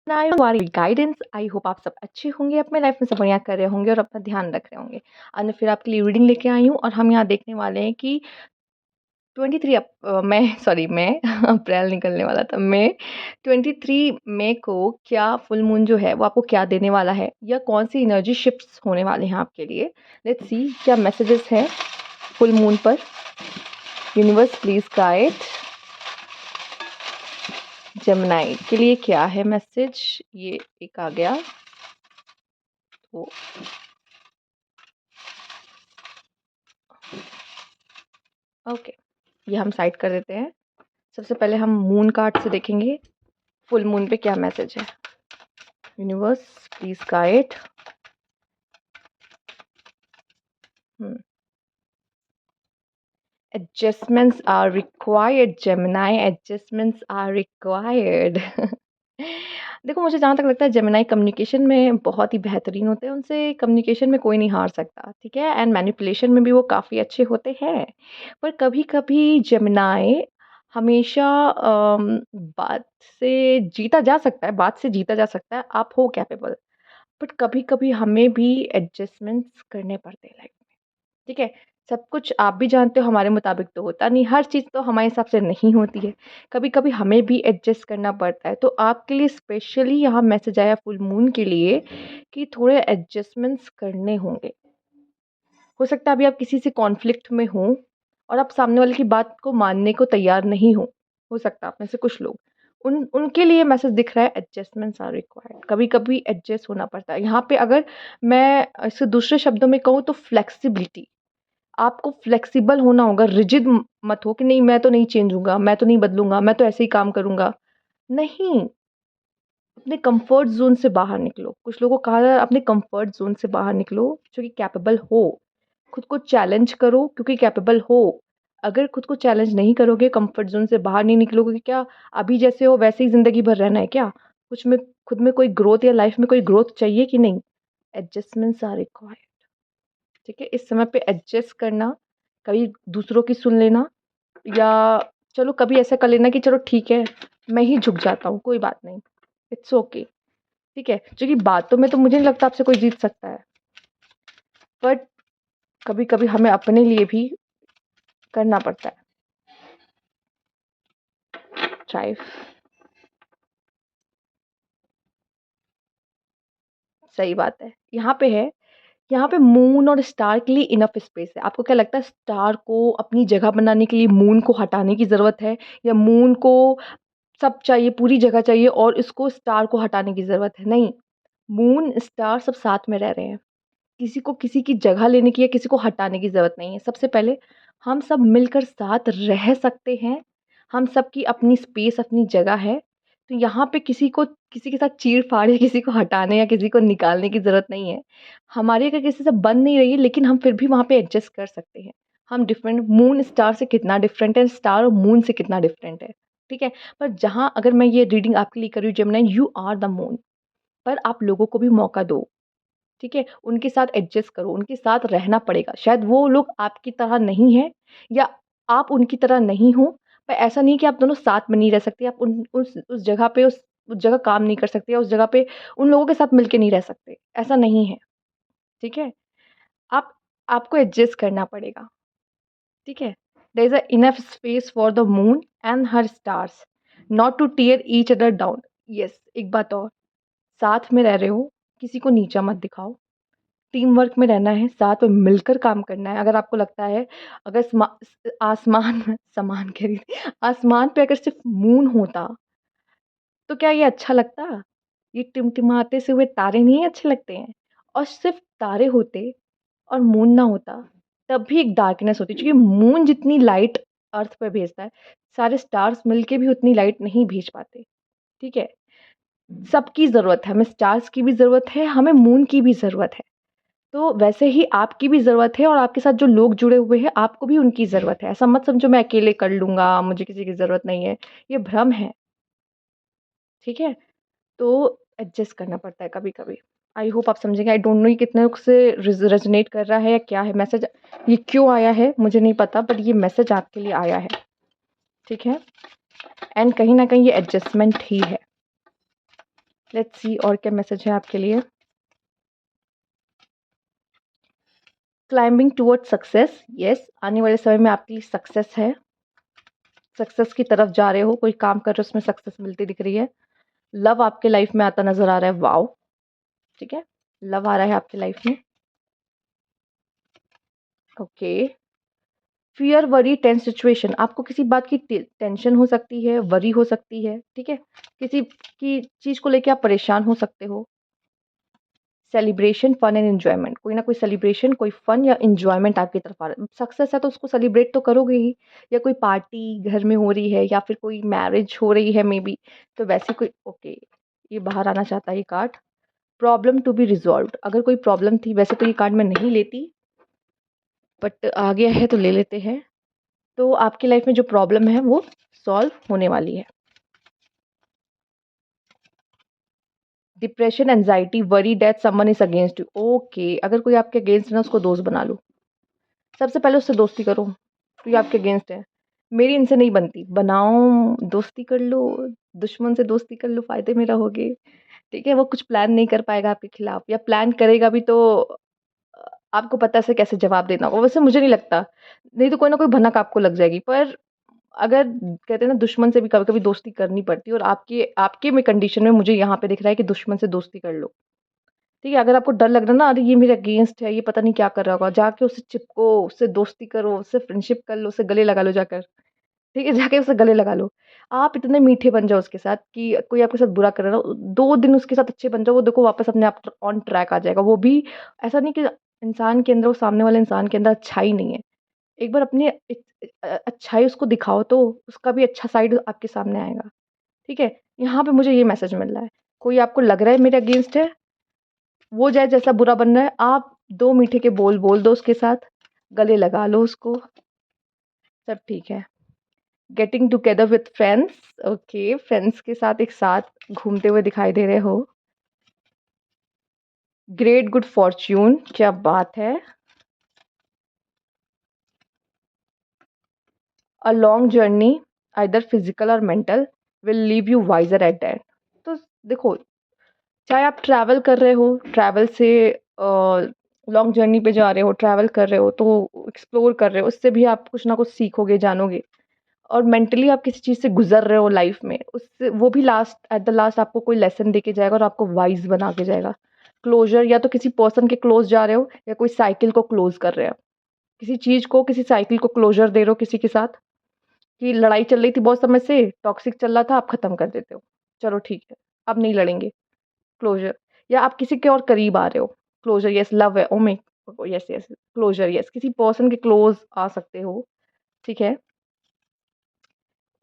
हमारी guidance. I hope आप सब अच्छे होंगे, अपने लाइफ में सब बढ़िया कर रहे होंगे और अपना ध्यान रख रहे होंगे। आज मैं फिर आपके लिए रीडिंग लेके आई हूँ और हम यहाँ देखने वाले हैं कि 23 मैं अप्रैल निकलने वाला था। मैं 23 मई को क्या फुल मून जो है वो आपको क्या देने वाला है, या कौन सी एनर्जी शिफ्ट्स होने वाले हैं आपके लिए। लेट्स सी क्या मैसेजेस हैं फुल मून पर। यूनिवर्स प्लीज गाइड जेमिनी के लिए क्या है मैसेज। ये एक आ गया तो ओके, ये हम साइड कर देते हैं। सबसे पहले हम मून कार्ड से देखेंगे फुल मून पे क्या मैसेज है। Universe please guide. Adjustments are required Gemini, adjustments are required. देखो, मुझे जहाँ तक लगता है जेमिनी कम्युनिकेशन में बहुत ही बेहतरीन होते हैं, उनसे कम्युनिकेशन में कोई नहीं हार सकता, ठीक है। एंड मैनिपुलेशन में भी वो काफ़ी अच्छे होते हैं। पर कभी कभी जेमिनी हमेशा बात से जीता जा सकता है, बात से जीता जा सकता है, आप हो कैपेबल। बट कभी कभी हमें भी एडजस्टमेंट्स करने पड़ते हैं लाइफ में, ठीक है। सब कुछ आप भी जानते हो हमारे मुताबिक तो होता नहीं, हर चीज़ तो हमारे हिसाब से नहीं होती है। कभी कभी हमें भी एडजस्ट करना पड़ता है। तो आपके लिए स्पेशली यहाँ मैसेज आया फुल मून के लिए कि थोड़े एडजस्टमेंट्स करने होंगे। हो सकता है अभी आप किसी से कॉन्फ्लिक्ट में हो और आप सामने वाले की बात को मानने को तैयार नहीं हो सकता आप में से कुछ लोग, उन उनके लिए मैसेज दिख रहा है एडजस्टमेंट्स आर रिक्वायर्ड। कभी कभी एडजस्ट होना पड़ता है यहाँ पे। अगर मैं इसे दूसरे शब्दों में कहूँ तो फ्लेक्सिबिलिटी, आपको फ्लेक्सिबल होना होगा। रिजिड मत हो कि नहीं मैं तो नहीं चेंज होऊंगा, मैं तो नहीं बदलूंगा, मैं तो ऐसे ही काम करूंगा। नहीं, अपने कंफर्ट जोन से बाहर निकलो। कुछ लोगों को कहा जाता है अपने कंफर्ट जोन से बाहर निकलो, जो कि कैपेबल हो। खुद को चैलेंज करो क्योंकि कैपेबल हो। अगर खुद को चैलेंज नहीं करोगे, कंफर्ट जोन से बाहर नहीं निकलोगे, क्या अभी जैसे हो वैसे ही ज़िंदगी भर रहना है क्या? कुछ में खुद में कोई ग्रोथ या लाइफ में कोई ग्रोथ चाहिए कि नहीं? एडजस्टमेंट्स आर रिक्वायर्ड, ठीक है। इस समय पे एडजस्ट करना, कभी दूसरों की सुन लेना, या चलो कभी ऐसा कर लेना कि चलो ठीक है मैं ही झुक जाता हूँ, कोई बात नहीं, इट्स ओके, ठीक है। जो कि बातों में तो मुझे नहीं लगता आपसे कोई जीत सकता है, बट कभी कभी हमें अपने लिए भी करना पड़ता है। ड्राइव, सही बात है। यहाँ पे मून और स्टार के लिए इनफ स्पेस है। आपको क्या लगता है स्टार को अपनी जगह बनाने के लिए मून को हटाने की ज़रूरत है, या मून को सब चाहिए, पूरी जगह चाहिए और इसको स्टार को हटाने की ज़रूरत है? नहीं, मून स्टार सब साथ में रह रहे हैं। किसी को किसी की जगह लेने की या किसी को हटाने की ज़रूरत नहीं है। सबसे पहले हम सब मिलकर साथ रह सकते हैं। हम सबकी अपनी स्पेस, अपनी जगह है। तो यहाँ पे किसी को किसी के साथ चीर-फाड़ या किसी को हटाने या किसी को निकालने की ज़रूरत नहीं है। हमारी अगर किसी से बन नहीं रही है, लेकिन हम फिर भी वहाँ पे एडजस्ट कर सकते हैं। हम डिफरेंट, मून स्टार से कितना डिफरेंट है, स्टार और मून से कितना डिफरेंट है, ठीक है? पर जहाँ अगर मैं ये रीडिंग आपके लिए कर रही हूँ Gemini, you are the moon. पर आप लोगों को भी मौका दो, ठीक है? उनके साथ एडजस्ट करो, उनके साथ रहना पड़ेगा। शायद वो लोग आपकी तरह नहीं हैं, या आप उनकी तरह नहीं हो, पर ऐसा नहीं कि आप दोनों साथ में नहीं रह सकते। आप उन उस जगह पे उस जगह काम नहीं कर सकते, या उस जगह पे उन लोगों के साथ मिलके नहीं रह सकते, ऐसा नहीं है, ठीक है? आप आपको एडजस्ट करना पड़ेगा, ठीक है? There is a enough space for the moon and her stars not to tear each other down. Yes, एक बात और, साथ में रह रहे हो, किसी को नीचा मत दिखाओ। टीम वर्क में रहना है, साथ में मिलकर काम करना है। अगर आपको लगता है अगर आसमान समान कह रही थी, आसमान पे अगर सिर्फ़ मून होता, तो क्या ये अच्छा लगता? ये टिमटिमाते से हुए तारे नहीं अच्छे लगते हैं? और सिर्फ़ तारे होते और मून ना होता, तब भी एक डार्कनेस होती, क्योंकि मून जितनी लाइट अर्थ पे भेजता है, सारे स्टार्स मिलके भी उतनी लाइट नहीं भेज पाते, ठीक है? सबकी ज़रूरत है, हमें स्टार्स की भी ज़रूरत है, हमें मून की भी ज़रूरत है। तो वैसे ही आपकी भी ज़रूरत है, और आपके साथ जो लोग जुड़े हुए हैं, आपको भी उनकी ज़रूरत है। ऐसा मत समझो मैं अकेले कर लूँगा, मुझे किसी की ज़रूरत नहीं है, ये भ्रम है, ठीक है? तो एडजस्ट करना पड़ता है कभी-कभी। आई होप आप समझेंगे। आई डोंट नो ये कितने लोग से रेज़ोनेट कर रहा है या क्या है मैसेज, ये क्यों आया है मुझे नहीं पता, बट ये मैसेज आपके लिए आया है, ठीक है? एंड कहीं न कहीं ये एडजस्टमेंट ही है। लेट्स सी और क्या मैसेज है आपके लिए। क्लाइंबिंग टुवर्ड्स सक्सेस, यस, आने वाले समय में आपकी सक्सेस है, सक्सेस की तरफ जा रहे हो, कोई काम कर रहे हो उसमें सक्सेस मिलती दिख रही है। लव आपके लाइफ में आता नजर आ रहा है, वाओ, ठीक है, लव आ रहा है आपकी लाइफ में। Okay. Fear, worry, tense situation, आपको किसी बात की टेंशन हो सकती है, वरी हो सकती है, ठीक है, किसी की चीज को लेके आप परेशान हो सकते हो। सेलिब्रेशन, फन एंड एंजॉयमेंट, कोई ना कोई सेलिब्रेशन, कोई फन या एंजॉयमेंट आपकी तरफ आ रहा है। सक्सेस है तो उसको सेलिब्रेट तो करोगे ही, या कोई पार्टी घर में हो रही है या फिर कोई मैरिज हो रही है मे बी, तो वैसे कोई, ओके, ये बाहर आना चाहता है ये card. Problem to be resolve, अगर कोई प्रॉब्लम थी, वैसे तो ये कार्ड मैं नहीं लेती बट आ गया है तो ले लेते हैं। तो आपकी लाइफ में जो प्रॉब्लम है वो सॉल्व होने वाली है। Depression, anxiety, worry that someone is against you, okay, अगर कोई आपके अगेंस्ट है ना उसको दोस्त बना लो, सबसे पहले उससे दोस्ती करो, तो ये आपके अगेंस्ट है। मेरी इनसे नहीं बनती, बनाओ, दोस्ती कर लो, दुश्मन से दोस्ती कर लो, फायदे में रहोगे, ठीक है। वो कुछ प्लान नहीं कर पाएगा आपके खिलाफ, या प्लान करेगा भी तो आपको पता है से कैसे जवाब देना होगा, वैसे मुझे नहीं लगता, नहीं तो कोई ना कोई भनक आपको लग जाएगी। पर अगर कहते हैं ना दुश्मन से भी कभी कभी दोस्ती करनी पड़ती है, और आपके आपके में कंडीशन में मुझे यहाँ पे दिख रहा है कि दुश्मन से दोस्ती कर लो, ठीक है। अगर आपको डर लग रहा है ना, अरे ये मेरे अगेंस्ट है, ये पता नहीं क्या कर रहा होगा, जाके उससे चिपको, उससे दोस्ती करो, उससे फ्रेंडशिप कर लो, उससे गले लगा लो जाकर, ठीक है, जाके उससे गले लगा लो। आप इतने मीठे बन जाओ उसके साथ कि कोई आपके साथ बुरा कर रहा है ना, 2 दिन उसके साथ अच्छे बन जाओ, वो देखो वापस अपने आप ऑन ट्रैक आ जाएगा। वो भी ऐसा नहीं कि इंसान के अंदर, वो सामने वाले इंसान के अंदर अच्छाई नहीं है। एक बार अपनी अच्छाई उसको दिखाओ तो उसका भी अच्छा साइड आपके सामने आएगा, ठीक है। यहाँ पे मुझे ये मैसेज मिल रहा है, कोई आपको लग रहा है मेरे अगेंस्ट है, वो चाहे जैसा बुरा बन रहा है, आप 2 मीठे के बोल बोल दो उसके साथ, गले लगा लो उसको, सब ठीक है। Getting together with friends, okay, friends के साथ एक साथ घूमते हुए दिखाई दे रहे हो। ग्रेट गुड फॉर्च्यून, क्या बात है। A long journey, either physical or mental, will leave you wiser at that. तो देखो, चाहे आप ट्रैवल कर रहे हो, ट्रैवल से लॉन्ग जर्नी पे जा रहे हो, ट्रैवल कर रहे हो तो एक्सप्लोर कर रहे हो, उससे भी आप कुछ ना कुछ सीखोगे, जानोगे। और मेंटली आप किसी चीज़ से गुजर रहे हो लाइफ में, उससे वो भी लास्ट, एट द लास्ट आपको कोई लेसन दे के जाएगा और आपको वाइज बना के जाएगा। क्लोजर, या तो किसी पर्सन के क्लोज जा रहे हो, या कोई साइकिल को क्लोज कर रहे हो, किसी चीज़ को, किसी साइकिल को क्लोजर दे रहे हो किसी के साथ, कि लड़ाई चल रही थी बहुत समय से, टॉक्सिक चल रहा था, आप खत्म कर देते हो, चलो ठीक है, अब नहीं लड़ेंगे, क्लोजर। या आप किसी के और करीब आ रहे हो, क्लोजर, यस, लव है, ओ मे, यस यस, क्लोजर, यस, किसी पर्सन के क्लोज आ सकते हो, ठीक है।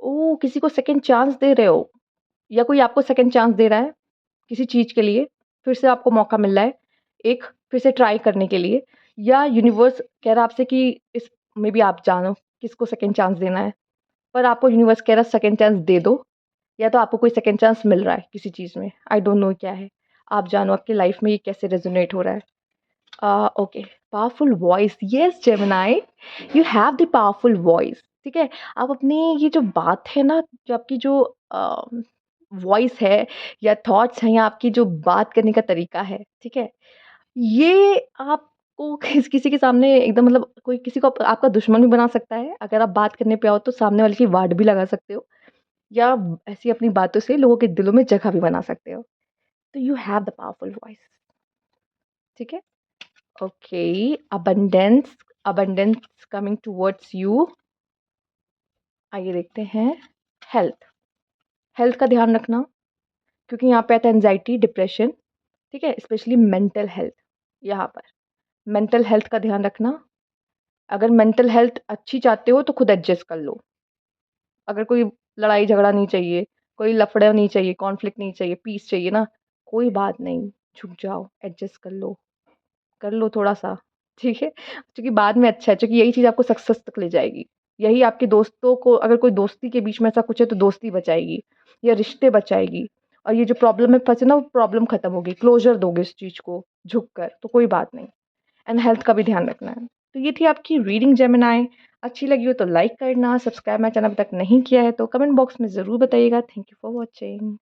ओ, किसी को सेकंड चांस दे रहे हो, या कोई आपको सेकंड चांस दे रहा है किसी चीज़ के लिए, फिर से आपको मौका मिल रहा है एक, फिर से ट्राई करने के लिए, या यूनिवर्स कह रहा है आपसे कि इस, में भी आप जानो किसको सेकंड चांस देना है, पर आपको यूनिवर्स कह रहा है सेकंड चांस दे दो, या तो आपको कोई सेकंड चांस मिल रहा है किसी चीज़ में, आई डोंट नो क्या है, आप जानो आपकी लाइफ में ये कैसे रेजोनेट हो रहा है। Okay, powerful voice, yes Gemini, you have the powerful voice, ठीक है। आप अपनी ये जो बात है ना, जो आपकी जो वॉइस है, या थॉट्स हैं, या आपकी जो बात करने का तरीका है, ठीक है, ये आपको किसी के सामने एकदम, मतलब कोई किसी को आपका दुश्मन भी बना सकता है, अगर आप बात करने पे आओ तो सामने वाले की वाट भी लगा सकते हो, या ऐसी अपनी बातों से लोगों के दिलों में जगह भी बना सकते हो। तो you have the powerful voice, ठीक है। Okay, abundance, abundance coming towards you। आइए देखते हैं हेल्थ, हेल्थ का ध्यान रखना, क्योंकि यहाँ पे आता है एंजाइटी, डिप्रेशन, ठीक है, स्पेशली मेंटल हेल्थ। यहाँ पर मेंटल हेल्थ का ध्यान रखना, अगर मेंटल हेल्थ अच्छी चाहते हो तो खुद एडजस्ट कर लो, अगर कोई लड़ाई झगड़ा नहीं चाहिए, कोई लफड़ा नहीं चाहिए, कॉन्फ्लिक्ट नहीं चाहिए, पीस चाहिए ना, कोई बात नहीं, झुक जाओ, एडजस्ट कर लो थोड़ा-सा, ठीक है? क्योंकि बाद में अच्छा है, क्योंकि यही चीज़ आपको सक्सेस तक ले जाएगी। यही आपके दोस्तों को, अगर कोई दोस्ती के बीच में ऐसा कुछ है तो दोस्ती बचाएगी, या रिश्ते बचाएगी, और ये जो प्रॉब्लम में फँसे ना, वो प्रॉब्लम खत्म होगी, क्लोज़र दोगे इस चीज़ को झुक कर, तो कोई बात नहीं। एंड हेल्थ का भी ध्यान रखना है। तो ये थी आपकी रीडिंग जेमिनी। अच्छी लगी हो तो लाइक करना, सब्सक्राइब मेरा चैनल अभी तक नहीं किया है तो कमेंट बॉक्स में ज़रूर बताइएगा। Thank you for watching.